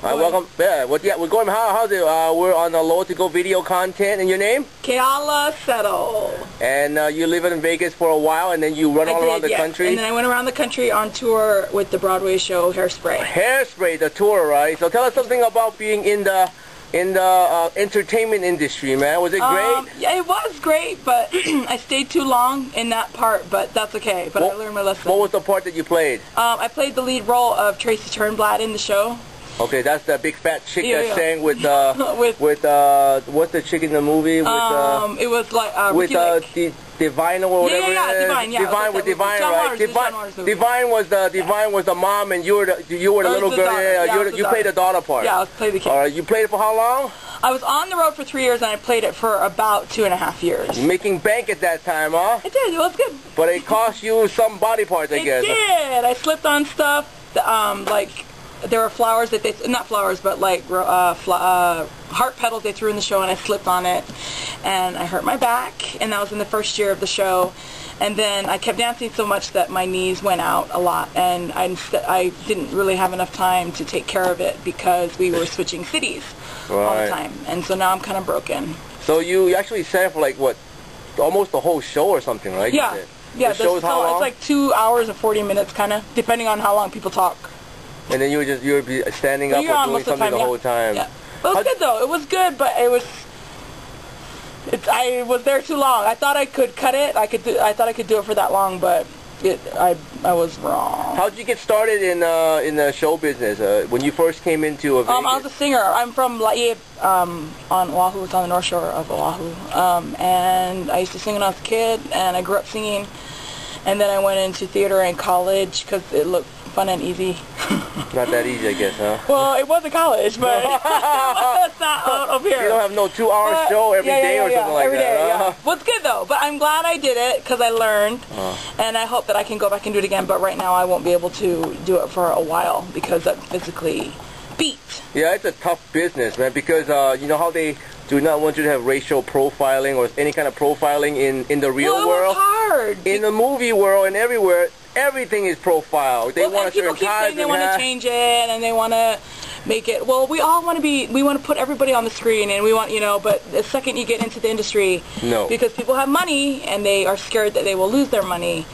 Welcome. Yeah, we're going. How's it? We're on the Low to Go video content. And your name? Keala Settle. And you live in Vegas for a while, and then you run all around the country? And then I went around the country on tour with the Broadway show Hairspray. Hairspray, the tour, right? So tell us something about being in the entertainment industry, man. Was it great? Yeah, it was great, but I stayed too long in that part, but that's okay. But I learned my lesson. What was the part that you played? I played the lead role of Tracy Turnblad in the show. Okay, that's the big fat chick that sang with what's the chick in the movie? With it was like with Divine or whatever. Divine with Divine, right? Divine was the mom, and you were the little girl. Yeah, you played the daughter part. Yeah, I played the kid. All right, you played it for how long? I was on the road for 3 years, and I played it for about 2.5 years. Making bank at that time, huh? It did. It was good. But it cost you some body parts, I guess. It did. I slipped on stuff. Like there were flowers that not flowers, but like heart petals they threw in the show, and I slipped on it, and I hurt my back, and that was in the first year of the show. And then I kept dancing so much that my knees went out a lot, and I didn't really have enough time to take care of it because we were switching cities all the time, and so now I'm kind of broken. So you actually sang for like what, almost the whole show or something, right? Yeah, yeah. The show's how long? It's like 2 hours and 40 minutes, kind of, depending on how long people talk. And then you would be standing up or doing something the whole time. Yeah. But it was good though. It was good, but I was there too long. I thought I could cut it. I thought I could do it for that long, but I was wrong. How did you get started in the show business? When you first came into Vegas? I was a singer. I'm from Laie on Oahu. It's on the north shore of Oahu. And I used to sing when I was a kid, and I grew up singing. And then I went into theater in college because it looked fun and easy. Not that easy, I guess, huh? Well, it was a college, but it's not up here. You don't have no 2-hour show every day or something like every that? Day, yeah. Well, it's good, though. But I'm glad I did it because I learned, and I hope that I can go back and do it again. But right now, I won't be able to do it for a while because I'm physically beat. Yeah, it's a tough business, man, because you know how they do not want you to have racial profiling or any kind of profiling in the real world? It was hard. In the movie world and everywhere, everything is profiled. They want a certain type. They want to change it, and they want to make it. Well, we all want to be. We want to put everybody on the screen, and we want, But the second you get into the industry, because people have money and they are scared that they will lose their money,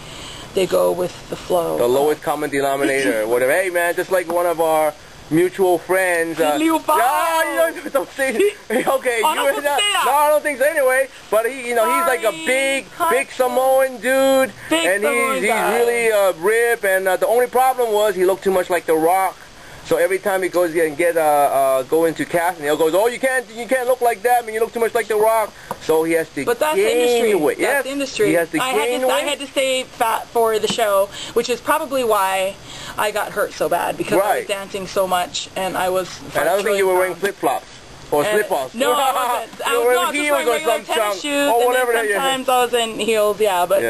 they go with the flow. The lowest common denominator, whatever. Hey, man, just like one of our mutual friends. Don't say. Okay, I don't think so anyway. But he's like a big Samoan dude, and he's really ripped. And the only problem was he looked too much like The Rock. So every time he goes and go into casting, he goes, "Oh, you can't look like that. I mean, you look too much like The Rock." So he has to gain weight. That's the industry. He has to gain weight. I had to stay fat for the show, which is probably why I got hurt so bad, because I was dancing so much, and I was. And I don't think you were wearing flip-flops or slip-offs. No, I wasn't. I was just wearing regular tennis shoes, or whatever. And then sometimes I was in heels. Yeah, but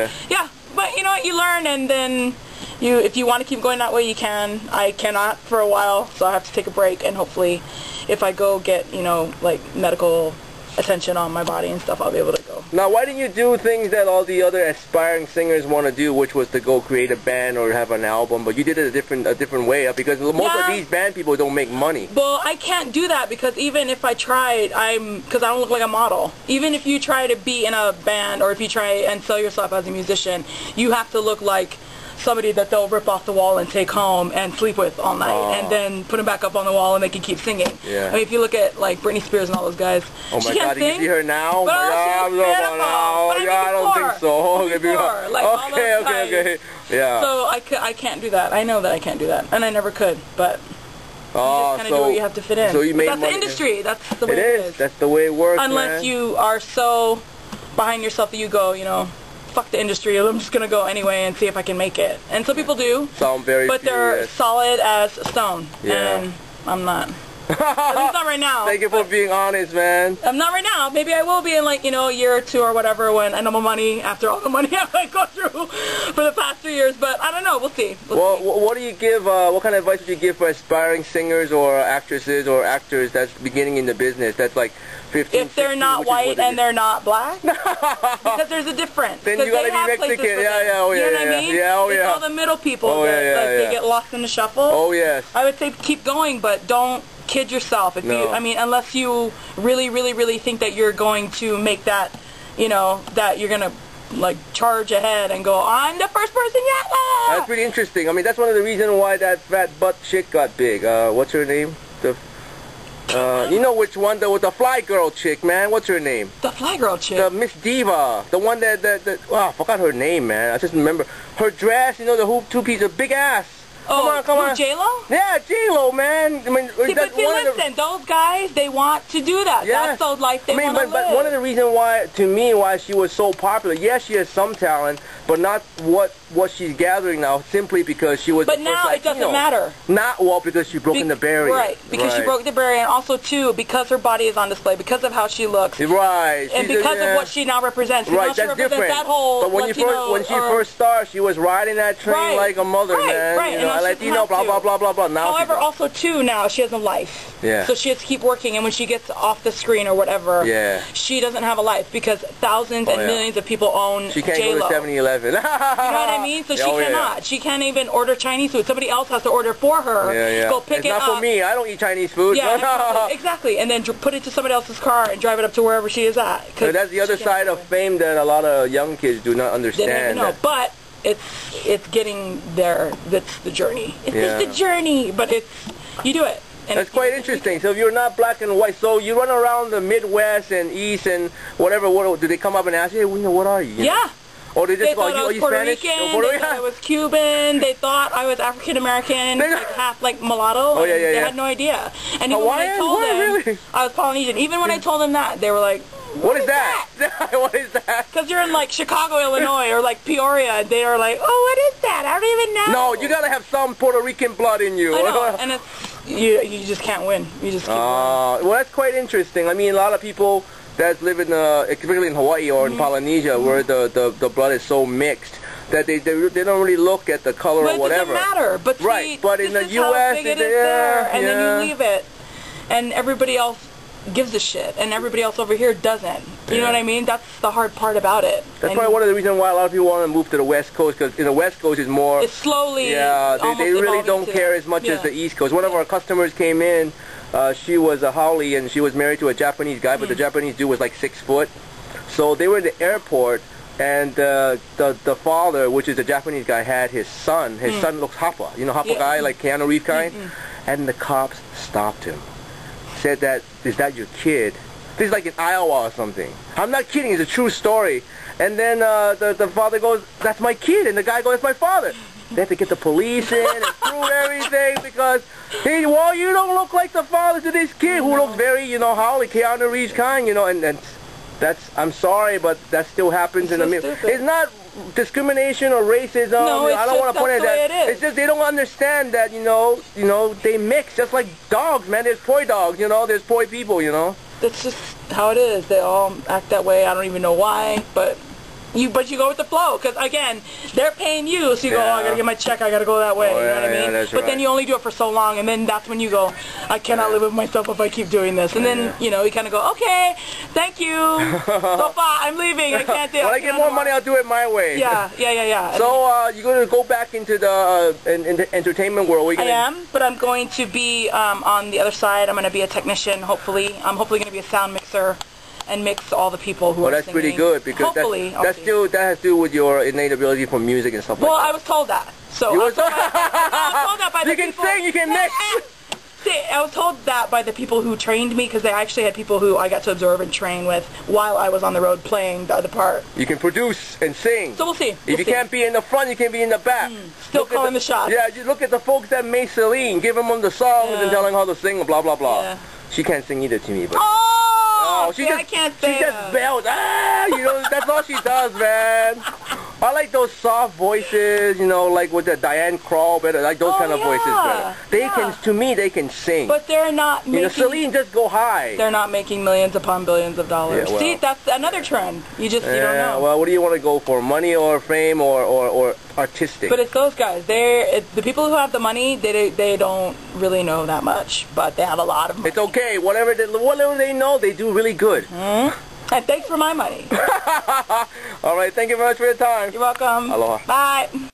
but you know what? You learn, and then. If you want to keep going that way, you can. I cannot for a while, so I have to take a break, and hopefully if I go get, like medical attention on my body and stuff, I'll be able to go. Now, why didn't you do things that all the other aspiring singers want to do, which was to go create a band or have an album, but you did it a different way, because most of these band people don't make money. Well, I can't do that, because even if I tried, because I don't look like a model. Even if you try to be in a band, or if you try and sell yourself as a musician, you have to look like somebody that they'll rip off the wall and take home and sleep with all night, and then put them back up on the wall and they can keep singing. Yeah. I mean, if you look at like Britney Spears and all those guys, oh my God, did you see her now? But I don't think so. Okay. Yeah. So I can't do that. I know that I can't do that, and I never could. But you just kind of do what you have to fit in. So you made that's money. The industry. That's the way it is. That's the way it works. Unless you are so behind yourself that you go, fuck the industry, I'm just going to go anyway and see if I can make it. And some people do, but they're solid as stone, and I'm not. At least not right now. Thank you for being honest, man. I'm not right now. Maybe I will be in like, a year or two or whatever, when I know my money, after all the money I've gone through for the past 3 years, but I don't know. We'll see. Well, what do you give, what kind of advice would you give for aspiring singers or actresses or actors that's beginning in the business, that's like 15, if they're not white and they're not black? Because there's a difference. Then you gotta be Mexican. You know what I mean? It's all the middle people that they get lost in the shuffle. Oh, yes. I would say keep going, but don't kid yourself. If No. you, I mean, unless you really think that you're going to make that, you know, that you're going to like charge ahead and go, I'm the first person yet. That's pretty interesting. I mean, that's one of the reasons why that fat butt chick got big. What's her name? You know which one? With the fly girl chick, man. What's her name? The fly girl chick. The Miss Diva. The one that oh, I forgot her name, man. I just remember her dress. You know, the hoop two-piece, a big ass. Oh, come on. J-Lo? Yeah, J-Lo, man. I mean, see, but see, listen, those guys, they want to do that. Yes. That's the life they want to live. But one of the reasons why, to me, why she was so popular, yes, she has some talent, but not what she's gathering now, simply because she was But the now first it doesn't Latino. matter. Not, well, because she broke the barrier. Right, because she broke the barrier, and also, too, because her body is on display, because of how she looks. Right. And because of what she now represents. Right, that's different. That whole but when she first started, she was riding that train like a mother, man. Right, you know, Latino, blah, blah, blah, blah, blah. Now however, also, too, now she has a life. Yeah. So she has to keep working, and when she gets off the screen or whatever, she doesn't have a life because thousands and millions of people own She can't J-Lo. go to 7-Eleven. You know what I mean? So she cannot. She can't even order Chinese food. Somebody else has to order for her. Go pick it up. It's not for me. I don't eat Chinese food. Yeah, exactly. And then put it to somebody else's car and drive it up to wherever she is at. So that's the other side of fame that a lot of young kids do not understand. They don't even know. But it's getting there. That's the journey. It's just the journey, but you do it. And that's quite interesting. So if you're not black and white, so you run around the Midwest and East and whatever, do they come up and ask you, hey, what are you? Yeah. Or they just thought I was Puerto Spanish? Rican, they thought I was Cuban, they thought I was African American, like half like mulatto. Oh, yeah. They had no idea. And even Hawaiian? when I told them, really? I was Polynesian. Even when I told them that, they were like, What is that? What is that? Because you're in like Chicago, Illinois, or like Peoria, and they are like, oh, what is that? I don't even know. No, you gotta have some Puerto Rican blood in you. I know, and it's, you just can't win. You just keep winning. Well, that's quite interesting. I mean, a lot of people that live in, particularly in Hawaii or in Polynesia, where the blood is so mixed that they don't really look at the color or whatever. But it doesn't matter. But see, right. But in the U.S., it is there, and then you leave it, and everybody else gives a shit, and everybody else over here doesn't. You know what I mean? That's the hard part about it. That's probably one of the reasons why a lot of people want to move to the West Coast, because in the West Coast is more... It's slowly... Yeah, they really don't care as much as the East Coast. One of our customers came in, she was a haole, and she was married to a Japanese guy, but the Japanese dude was like 6 foot. So they were in the airport, and the father, which is a Japanese guy, had his son. His son looks Hapa. You know, Hapa guy, like Keanu Reeves kind? And the cops stopped him. Said that, is that your kid? This is like in Iowa or something. I'm not kidding, it's a true story. And then the father goes, that's my kid. And the guy goes, that's my father. They had to get the police in and prove everything because, hey, well, you don't look like the father to this kid who looks very, you know, Holly, Keanu Reeves kind, you know, and that's, I'm sorry, but that still happens in the middle. It's not discrimination or racism. No, I don't want to point at that. It is. It's just they don't understand that, you know, they mix just like dogs, man. There's poi dogs, you know, there's poi people, you know. That's just how it is. They all act that way. I don't even know why, but you go with the flow, because again, they're paying you, so you go, oh, I gotta get my check, I gotta go that way. You know what I mean? That's but then you only do it for so long, and then that's when you go, I cannot live with myself if I keep doing this. And then you know, you kind of go, okay, thank you, so far, I'm leaving. I can't do it. When I get more money, I'll do it my way. Yeah. So you're gonna go back into the in the entertainment world? I am, but I'm going to be on the other side. I'm gonna be a technician. Hopefully, I'm hopefully gonna be a sound mixer and mix all the people who are that's singing. Pretty good, because that has to do with your innate ability for music and stuff like that. Well, I was told that. So you I was told that by the people. You can sing, you can mix. See, I was told that by the people who trained me, because they actually had people who I got to observe and train with while I was on the road playing the other part. You can produce and sing. So we'll see. If you can't be in the front, you can be in the back. Still calling the shots. Yeah, just look at the folks that made Celine, giving them the songs and telling how to sing, blah, blah, blah. Yeah. She can't sing either to me, but... Oh, she I can't sing. She just bells. You know, that's all she does, man. I like those soft voices, you know, like with the Diane Krall, better, like those kind of voices better. They can, to me, they can sing. But they're not making... You know, Celine just go high. They're not making millions upon billions of dollars. Yeah, well, see, that's another trend. You don't know. Well, what do you want to go for? Money or fame or artistic? But it's those guys. The people who have the money, they don't really know that much, but they have a lot of money. It's okay. Whatever they know, they do really good. And thanks for my money. All right. Thank you very much for your time. You're welcome. Aloha. Bye.